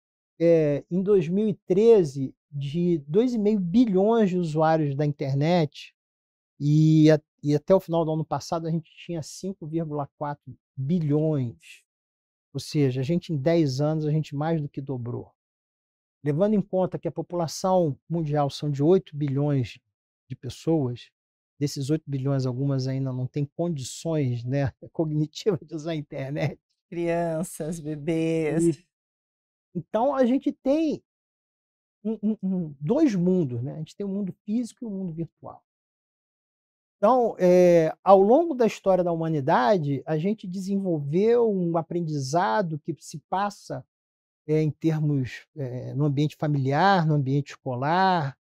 em 2013 de 2,5 bilhões de usuários da internet, e até o final do ano passado a gente tinha 5,4 bilhões, ou seja, a gente em 10 anos a gente mais do que dobrou. Levando em conta que a população mundial são de 8 bilhões de pessoas, desses 8 bilhões algumas ainda não têm condições, né, cognitivas de usar a internet. Crianças, bebês. E então a gente tem 2 mundos, né, a gente tem o mundo físico e o mundo virtual. Então, ao longo da história da humanidade, a gente desenvolveu um aprendizado que se passa, em termos, no ambiente familiar, no ambiente escolar,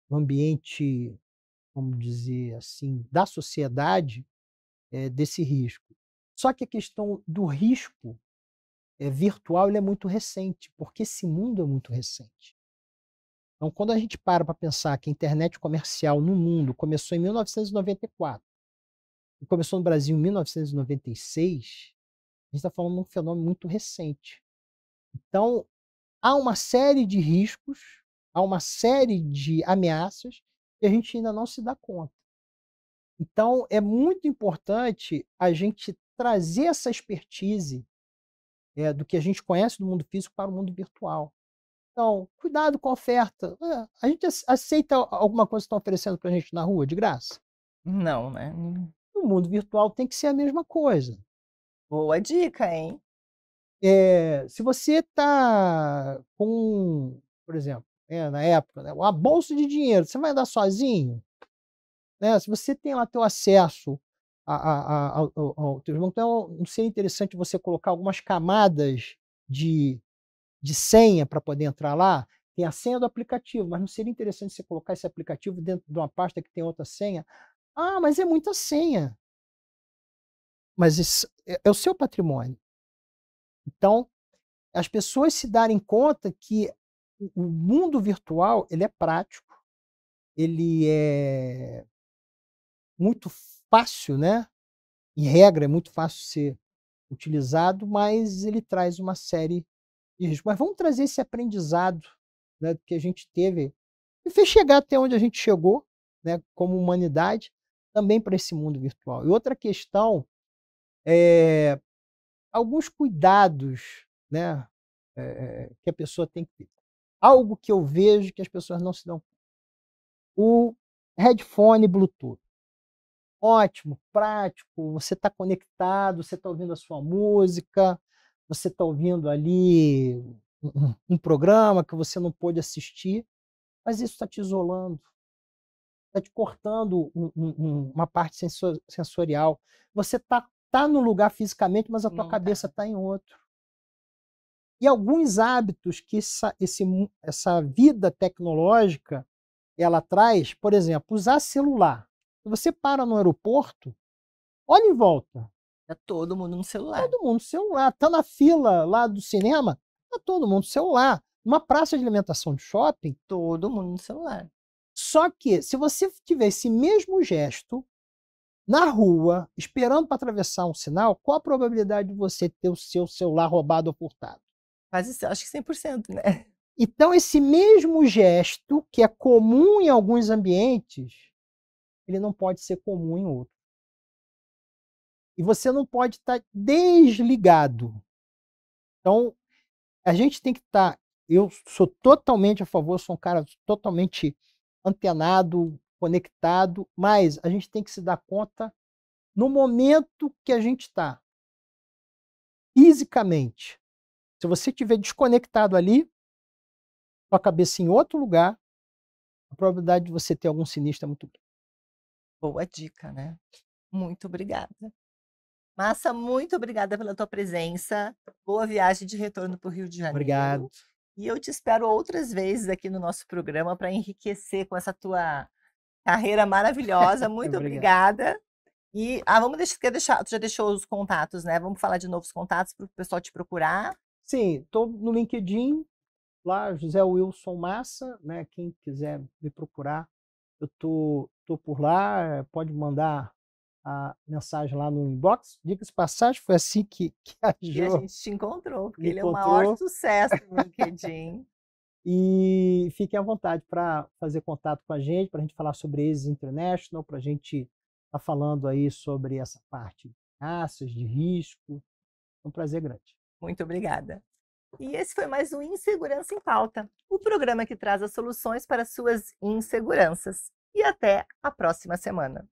no ambiente, vamos dizer assim, da sociedade, desse risco. Só que a questão do risco, virtual, ele é muito recente, porque esse mundo é muito recente. Então, quando a gente para pensar que a internet comercial no mundo começou em 1994 e começou no Brasil em 1996, a gente está falando de um fenômeno muito recente. Então, há uma série de riscos, há uma série de ameaças que a gente ainda não se dá conta. Então, é muito importante a gente trazer essa expertise, do que a gente conhece do mundo físico para o mundo virtual. Então, cuidado com a oferta. A gente aceita alguma coisa que estão oferecendo para a gente na rua de graça? Não, né? No mundo virtual tem que ser a mesma coisa. Boa dica, hein? Se você está com, por exemplo, na época, né, uma bolsa de dinheiro, você vai andar sozinho? Né? Se você tem lá teu acesso ao teu irmão, então não seria interessante você colocar algumas camadas de, de senha para poder entrar lá? Tem a senha do aplicativo, mas não seria interessante você colocar esse aplicativo dentro de uma pasta que tem outra senha? Ah, mas é muita senha. Mas isso é o seu patrimônio. Então, as pessoas se darem conta que o mundo virtual ele é prático, ele é muito fácil, né? Em regra, é muito fácil ser utilizado, mas ele traz uma série de riscos. Mas vamos trazer esse aprendizado, né, que a gente teve e fez chegar até onde a gente chegou, né, como humanidade, também para esse mundo virtual. E outra questão é alguns cuidados, né, que a pessoa tem que ter. Algo que eu vejo que as pessoas não se dão. O headphone Bluetooth. Ótimo, prático, você está conectado, você está ouvindo a sua música, você está ouvindo ali um programa que você não pôde assistir, mas isso está te isolando, está te cortando uma parte sensorial. Você tá no lugar fisicamente, mas a tua Não cabeça tá. está em outro. E alguns hábitos que essa vida tecnológica ela traz, por exemplo, usar celular. Se você para no aeroporto, olha em volta. Tá todo mundo no celular. Todo mundo celular. Tá na fila lá do cinema, tá todo mundo celular. Numa praça de alimentação de shopping. Todo mundo no celular. Só que, se você tiver esse mesmo gesto na rua, esperando para atravessar um sinal, qual a probabilidade de você ter o seu celular roubado ou furtado? Quase, acho que 100%, né? Então, esse mesmo gesto, que é comum em alguns ambientes, ele não pode ser comum em outros. E você não pode estar desligado. Então, a gente tem que estar. Eu sou totalmente a favor, sou um cara totalmente antenado, conectado, mas a gente tem que se dar conta no momento que a gente está, fisicamente. Se você estiver desconectado ali, com a cabeça em outro lugar, a probabilidade de você ter algum sinistro é muito grande. Boa dica, né? Muito obrigada. Massa, muito obrigada pela tua presença. Boa viagem de retorno para o Rio de Obrigado. Janeiro. E eu te espero outras vezes aqui no nosso programa para enriquecer com essa tua carreira maravilhosa. Muito Obrigado. obrigada. E tu já deixou os contatos, né? Vamos falar de novos contatos para o pessoal te procurar. Sim, estou no LinkedIn, lá, José Wilson Massa, né? Quem quiser me procurar, eu tô por lá, pode mandar a mensagem lá no inbox. Diga-se de passagem, foi assim que a E a Jo gente te encontrou, porque me ele é o maior encontrou. sucesso no LinkedIn. E fiquem à vontade para fazer contato com a gente, para a gente falar sobre Aces International, para a gente estar falando aí sobre essa parte de ameaças, de risco. É um prazer grande. Muito obrigada. E esse foi mais um Insegurança em Pauta, o programa que traz as soluções para suas inseguranças. E até a próxima semana.